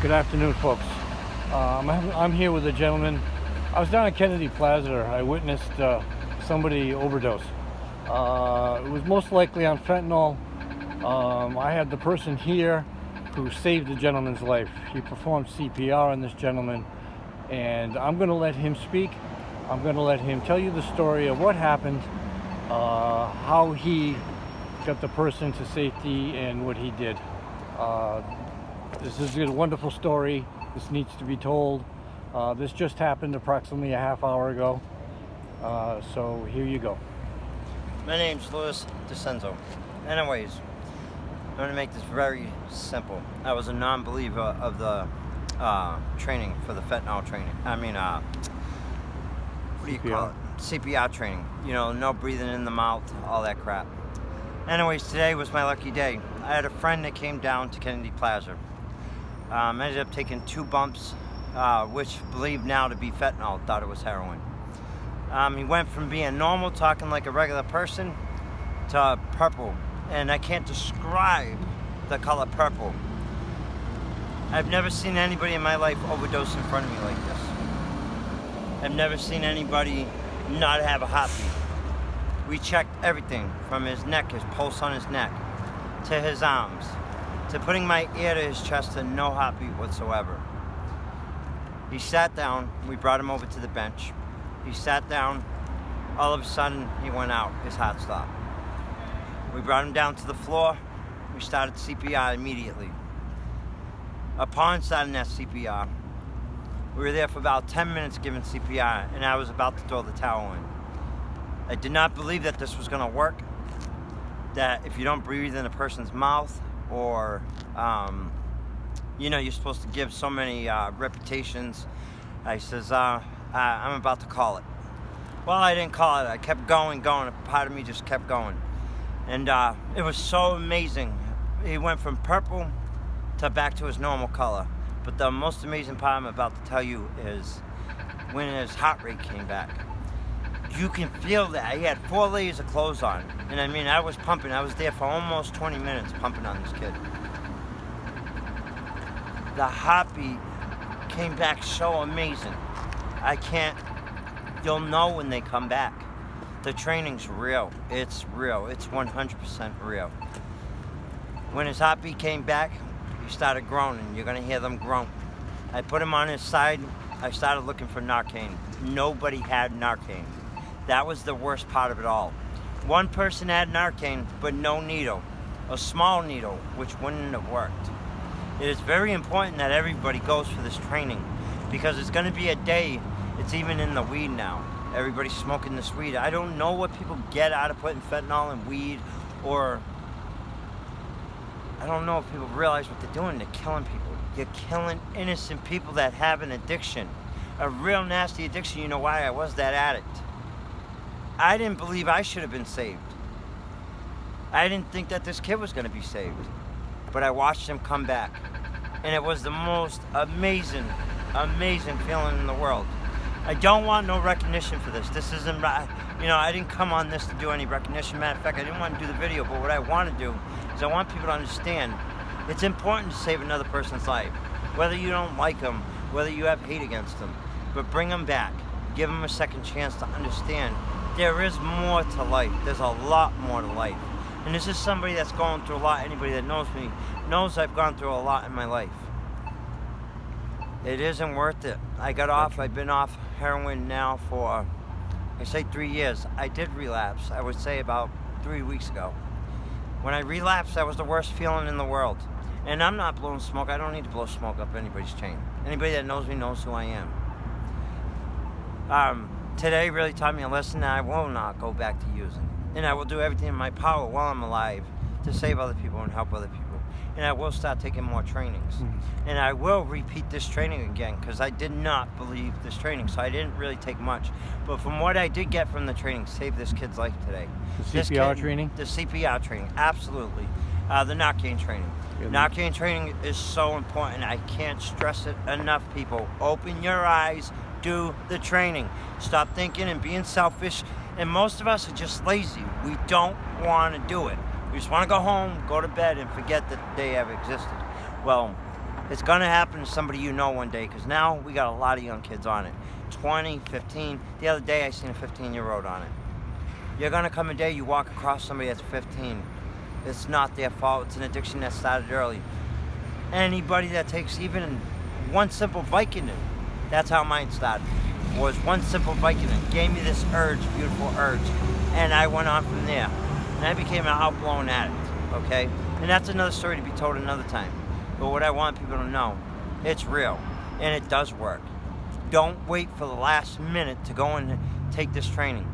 Good afternoon, folks. I'm here with a gentleman. I was down at Kennedy Plaza. I witnessed somebody overdose. It was most likely on fentanyl. I had the person here who saved the gentleman's life. He performed CPR on this gentleman, and I'm going to let him speak. I'm going to let him tell you the story of what happened, how he got the person to safety, and what he did. This is a wonderful story. This needs to be told. This just happened approximately a half hour ago. So here you go. My name's Louis DeCenzo. Anyways, I'm going to make this very simple. I was a non-believer of the training for the fentanyl training. What do you call it? CPR training. You know, no breathing in the mouth, all that crap. Anyways, today was my lucky day. I had a friend that came down to Kennedy Plaza. Ended up taking 2 bumps, which believed now to be fentanyl, thought it was heroin. He went from being normal, talking like a regular person, to purple. And I can't describe the color purple. I've never seen anybody in my life overdose in front of me like this. I've never seen anybody not have a heartbeat. We checked everything from his neck, his pulse on his neck, to his arms, to putting my ear to his chest, to no heartbeat whatsoever. He sat down, we brought him over to the bench. He sat down, all of a sudden he went out, his heart stopped. We brought him down to the floor, we started CPR immediately. Upon starting that CPR, we were there for about 10 minutes giving CPR, and I was about to throw the towel in. I did not believe that this was gonna work, that if you don't breathe in a person's mouth, or you're supposed to give so many reputations. I says, I'm about to call it. Well, I didn't call it. I kept going. A part of me just kept going. And it was so amazing. He went from purple to back to his normal color. But the most amazing part I'm about to tell you is when his heart rate came back. You can feel that. He had 4 layers of clothes on. And I was pumping. I was there for almost 20 minutes pumping on this kid. The heartbeat came back so amazing. You'll know when they come back. The training's real. It's real. It's 100% real. When his heartbeat came back, he started groaning. You're gonna hear them groan. I put him on his side. I started looking for Narcan. Nobody had Narcan. That was the worst part of it all. One person had Narcan, but no needle. A small needle, which wouldn't have worked. It is very important that everybody goes for this training, because it's gonna be a day, it's even in the weed now. Everybody's smoking this weed. I don't know what people get out of putting fentanyl in weed, or I don't know if people realize what they're doing. They're killing people. You're killing innocent people that have an addiction. A real nasty addiction. You know why? I was that addict. I didn't believe I should have been saved. I didn't think that this kid was going to be saved. But I watched him come back. And it was the most amazing feeling in the world. I don't want no recognition for this. This isn't, I didn't come on this to do any recognition. Matter of fact, I didn't want to do the video, but what I want to do is I want people to understand it's important to save another person's life. Whether you don't like them, whether you have hate against them, but bring them back. Give them a second chance to understand there is more to life. There's a lot more to life. And this is somebody that's going through a lot. Anybody that knows me knows I've gone through a lot in my life. It isn't worth it. I got off. I've been off heroin now for, 3 years. I did relapse, I would say about 3 weeks ago. When I relapsed, that was the worst feeling in the world. And I'm not blowing smoke. I don't need to blow smoke up anybody's chain. Anybody that knows me knows who I am. Today really taught me a lesson that I will not go back to using. And I will do everything in my power while I'm alive to save other people and help other people. And I will start taking more trainings. And I will repeat this training again, because I did not believe this training, so I didn't really take much. But from what I did get from the training, saved this kid's life today. The CPR training? The CPR training, absolutely. The Narcan training. Narcan training is so important. I can't stress it enough, people. Open your eyes, do the training. Stop thinking and being selfish. And most of us are just lazy. We don't want to do it. We just want to go home, go to bed, and forget that the day ever existed. Well, It's going to happen to somebody you know one day, because now we got a lot of young kids on it. 20, 15. The other day I seen a 15-year-old on it. You're going to come a day you walk across somebody that's 15. It's not their fault. It's an addiction that started early. Anybody that takes even one simple Vicodin, that's how mine started, was one simple Vicodin. Gave me this urge, beautiful urge. And I went on from there. And I became an outblown addict, okay? And that's another story to be told another time. But what I want people to know, it's real, and it does work. Don't wait for the last minute to go and take this training.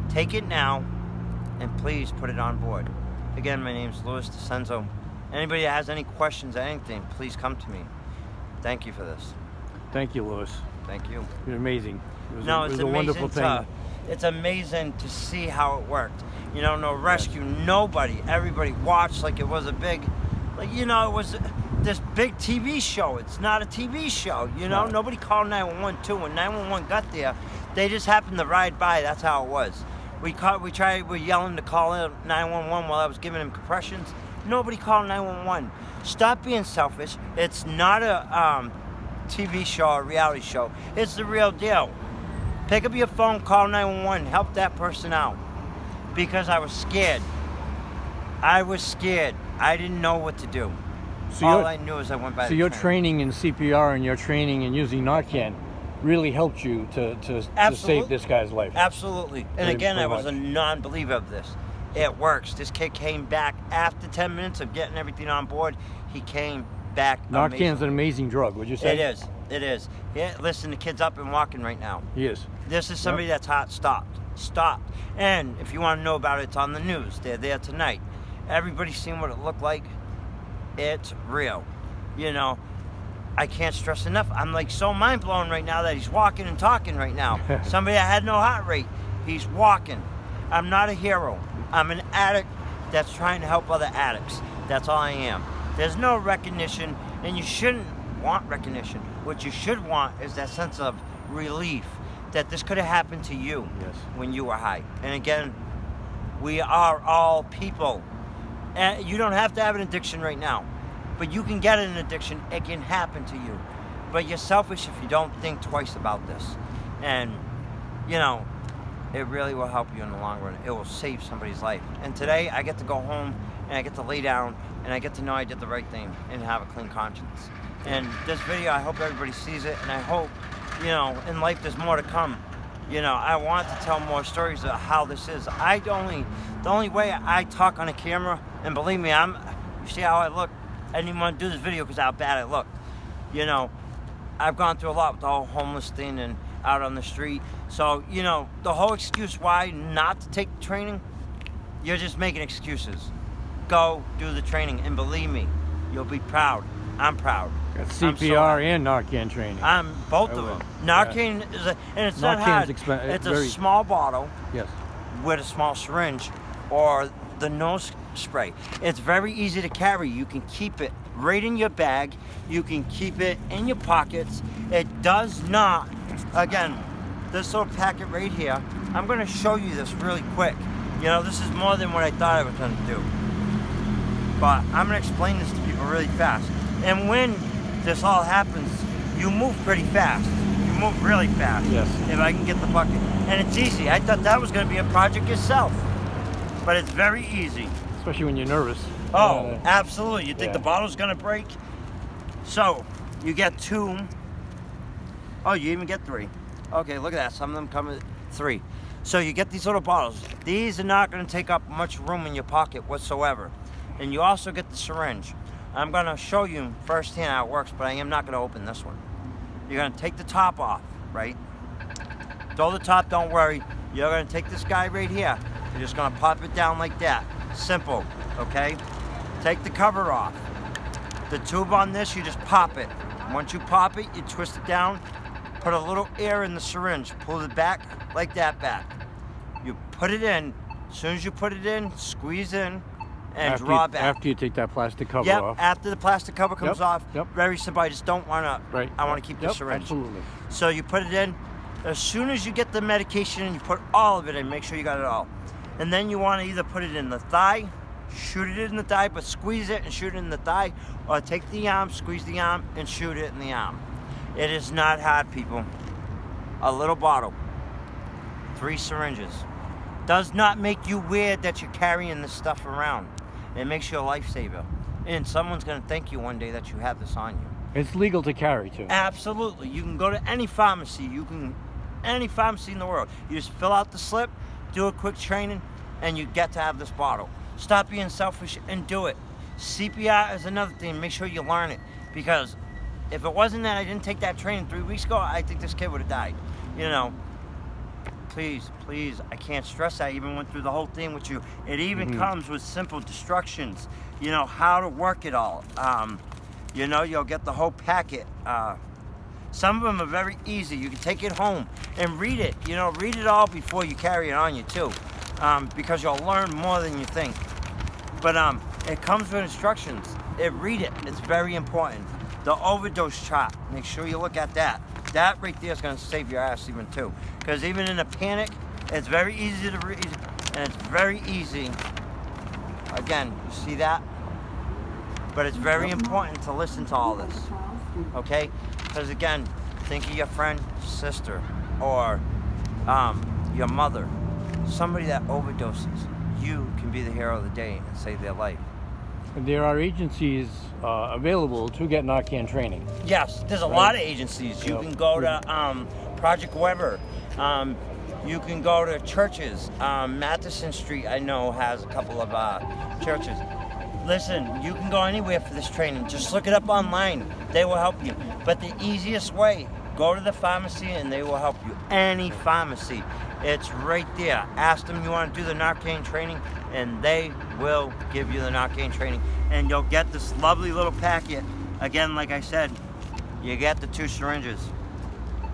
Take it now, and please put it on board. Again, my name's Louis DeCenzo. Anybody that has any questions or anything, please come to me. Thank you for this. Thank you, Louis. Thank you. You're amazing. It was It's a wonderful thing. It's amazing to see how it worked. You know, no rescue, nobody, everybody watched like it was a big, like, you know, it was this big TV show. It's not a TV show, you know? No. Nobody called 911 too. When 911 got there, they just happened to ride by. That's how it was. We yelling to call in 911 while I was giving him compressions. Nobody called 911. Stop being selfish. It's not a TV show or reality show. It's the real deal. Pick up your phone, call 911, help that person out. Because I was scared. I was scared. I didn't know what to do. So All I knew is I went by So the your training. training in CPR and your training in using Narcan really helped you to save this guy's life. Absolutely. And Very- again, I very was a much. non-believer of this. It works. This kid came back after 10 minutes of getting everything on board. He came back Narcan's amazing. an amazing drug, would you say? It is. It is. Yeah, listen, the kid's up and walking right now. He is. This is somebody that's hot stopped. And if you want to know about it, it's on the news. They're there tonight. Everybody's seen what it looked like. It's real. You know, I can't stress enough. I'm like so mind blown right now that he's walking and talking right now. Somebody that had no heart rate, he's walking. I'm not a hero. I'm an addict that's trying to help other addicts. That's all I am. There's no recognition, and you shouldn't want recognition. What you should want is that sense of relief that this could have happened to you Yes. when you were high. And again, we are all people. And you don't have to have an addiction right now, but you can get an addiction. It can happen to you. But you're selfish if you don't think twice about this. And, you know, it really will help you in the long run. It will save somebody's life. And today, I get to go home, and I get to lay down, and I get to know I did the right thing and have a clean conscience. And this video, I hope everybody sees it, and I hope, you know, in life there's more to come. You know, I want to tell more stories of how this is. The only way I talk on a camera, and believe me, you see how I look. I didn't want to do this video because how bad I looked. You know, I've gone through a lot with the whole homeless thing and out on the street. So, you know, the whole excuse why not to take the training, you're just making excuses. Go do the training, and believe me, you'll be proud. I'm proud. Got I'm so CPR and Narcan training. I'm both I of will. them. Narcan is and it's not hard. It's a very- small bottle Yes. with a small syringe or the nose spray. It's very easy to carry. You can keep it right in your bag. You can keep it in your pockets. It does not, again, this little packet right here, I'm going to show you this really quick. You know, this is more than what I thought I was going to do. But I'm going to explain this to people really fast. And when this all happens, you move pretty fast. You move really fast. Yes. If I can get the bucket. And it's easy. I thought that was going to be a project itself. But it's very easy. Especially when you're nervous. Oh, absolutely. You think yeah. the bottle's going to break? So, you get 2. Oh, you even get 3. Okay, look at that. Some of them come with 3. So you get these little bottles. These are not going to take up much room in your pocket whatsoever. And you also get the syringe. I'm going to show you firsthand how it works, but I am not going to open this one. You're going to take the top off, right? Throw the top, don't worry. You're going to take this guy right here. You're just going to pop it down like that. Simple, okay? Take the cover off. The tube on this, you just pop it. Once you pop it, you twist it down, put a little air in the syringe, pull it back like that back. You put it in. As soon as you put it in, squeeze in, and draw back. After you take that plastic cover Yep, off. after the plastic cover comes Yep, off. yep. Very simple. I just don't want to. Right. I want to keep the Yep, syringe. absolutely. So you put it in. As soon as you get the medication in, you put all of it in. Make sure you got it all. And then you want to either put it in the thigh shoot it in the thigh, but squeeze it and shoot it in the thigh, or take the arm, squeeze the arm, and shoot it in the arm. It is not hard, people. A little bottle, 3 syringes. Does not make you weird that you're carrying this stuff around. It makes you a lifesaver. And someone's going to thank you one day that you have this on you. It's legal to carry too. Absolutely. You can go to any pharmacy. Any pharmacy in the world. You just fill out the slip, do a quick training, and you get to have this bottle. Stop being selfish and do it. CPR is another thing. Make sure you learn it. Because if it wasn't that I didn't take that training 3 weeks ago, I think this kid would have died. You know, please, I can't stress that. I even went through the whole thing with you. It even comes with simple instructions, you know, how to work it all. You know, you'll get the whole packet. Some of them are very easy. You can take it home and read it. You know, read it all before you carry it on you too, because you'll learn more than you think. But it comes with instructions. Read it. It's very important. The overdose chart. Make sure you look at that. That right there is going to save your ass even too. Because even in a panic, it's very easy to read, and it's very easy. Again, you see that? But it's very important to listen to all this. Okay? Because again, think of your friend, sister, or your mother. Somebody that overdoses. You can be the hero of the day and save their life. There are agencies available to get Narcan training. Yes, there's a lot of agencies. You can go to Project Weber. You can go to churches. Matheson Street, I know, has a couple of churches. Listen, you can go anywhere for this training. Just look it up online. They will help you. But the easiest way, go to the pharmacy and they will help you. Any pharmacy. It's right there. Ask them you want to do the Narcan training and they will give you the Narcan training. And you'll get this lovely little packet. Again, like I said, you get the 2 syringes.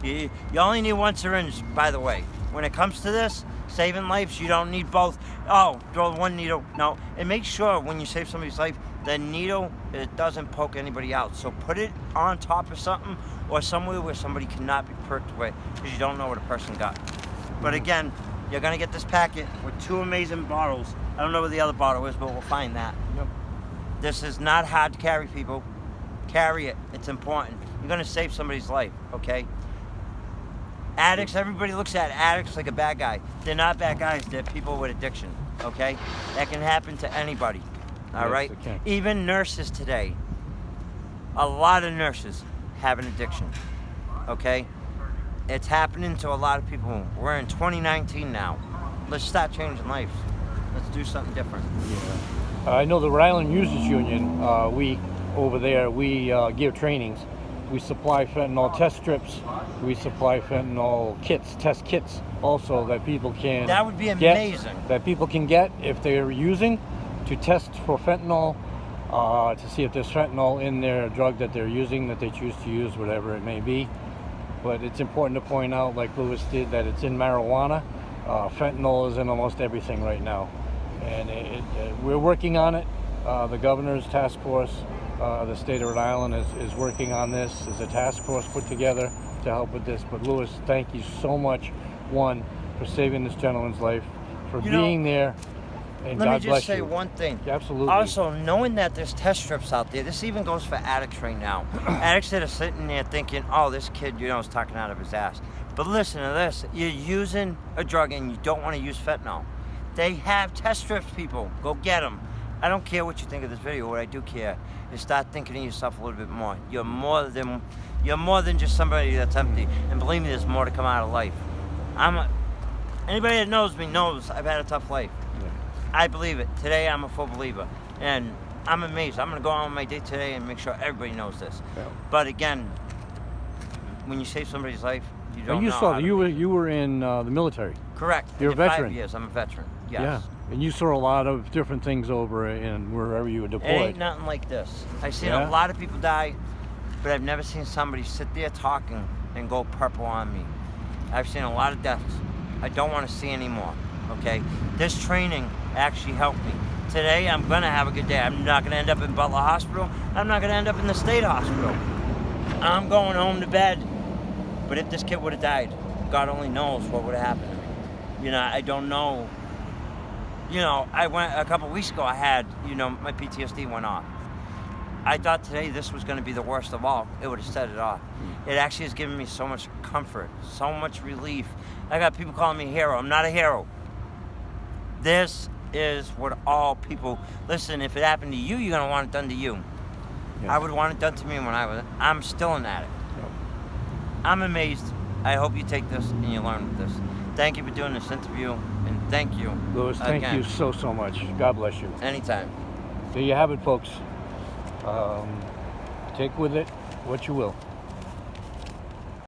You only need 1 syringe, by the way. When it comes to this, saving lives, you don't need both. Oh, throw 1 needle. No, and make sure when you save somebody's life, the needle, it doesn't poke anybody out. So put it on top of something or somewhere where somebody cannot be pricked with, because you don't know what a person got. But again, you're going to get this packet with 2 amazing bottles. I don't know where the other bottle is, but we'll find that. Yep. This is not hard to carry, people. Carry it. It's important. You're going to save somebody's life, okay? Addicts, everybody looks at addicts like a bad guy. They're not bad guys. They're people with addiction, okay? That can happen to anybody, all Yes, right? it can. Even nurses today, a lot of nurses have an addiction, okay? It's happening to a lot of people. We're in 2019 now. Let's start changing lives. Let's do something different. I know the Rhode Island Users Union, we over there, we give trainings. We supply fentanyl test strips. We supply fentanyl kits, test kits also that people can That would be get, amazing. that people can get if they're using to test for fentanyl, to see if there's fentanyl in their drug that they're using, that they choose to use, whatever it may be. But it's important to point out, like Lewis did, that it's in marijuana. Fentanyl is in almost everything right now. And we're working on it. The governor's task force, the state of Rhode Island is working on this. There's a task force put together to help with this. But Lewis, thank you so much, one, for saving this gentleman's life, for being there, and Let God me bless just say you. one thing. Absolutely. Also, knowing that there's test strips out there, this even goes for addicts right now. Addicts that are sitting there thinking, oh, this kid, is talking out of his ass. But listen to this. You're using a drug and you don't want to use fentanyl. They have test strips, people. Go get them. I don't care what you think of this video. What I do care is start thinking of yourself a little bit more. You're more than just somebody that's empty. And believe me, there's more to come out of life. Anybody that knows me knows I've had a tough life. I believe it. Today, I'm a full believer. And I'm amazed. I'm going to go on with my day today and make sure everybody knows this. Yeah. But again, when you save somebody's life, you don't you know saw how that to you were in the military. Correct. You're a I did 5 veteran. years. I'm a veteran. Yes. Yeah. And you saw a lot of different things over in wherever you were It deployed. ain't nothing like this. I've seen Yeah? a lot of people die, but I've never seen somebody sit there talking and go purple on me. I've seen a lot of deaths. I don't want to see any more, okay? This training actually helped me. Today, I'm going to have a good day. I'm not going to end up in Butler Hospital. I'm not going to end up in the state hospital. I'm going home to bed. But if this kid would have died, God only knows what would have happened to me. I don't know You know, I went a couple weeks ago. I had, my PTSD went off. I thought today this was going to be the worst of all. It would have set it off. It actually has given me so much comfort, so much relief. I got people calling me a hero. I'm not a hero. This is what all people... Listen, if it happened to you, you're going to want it done to you. Yeah. I would want it done to me when I'm still an addict. I'm amazed. I hope you take this and you learn with this. Thank you for doing this interview, and thank you. Louis, thank again. you so much. God bless you. Anytime. There you have it, folks. Take with it what you will.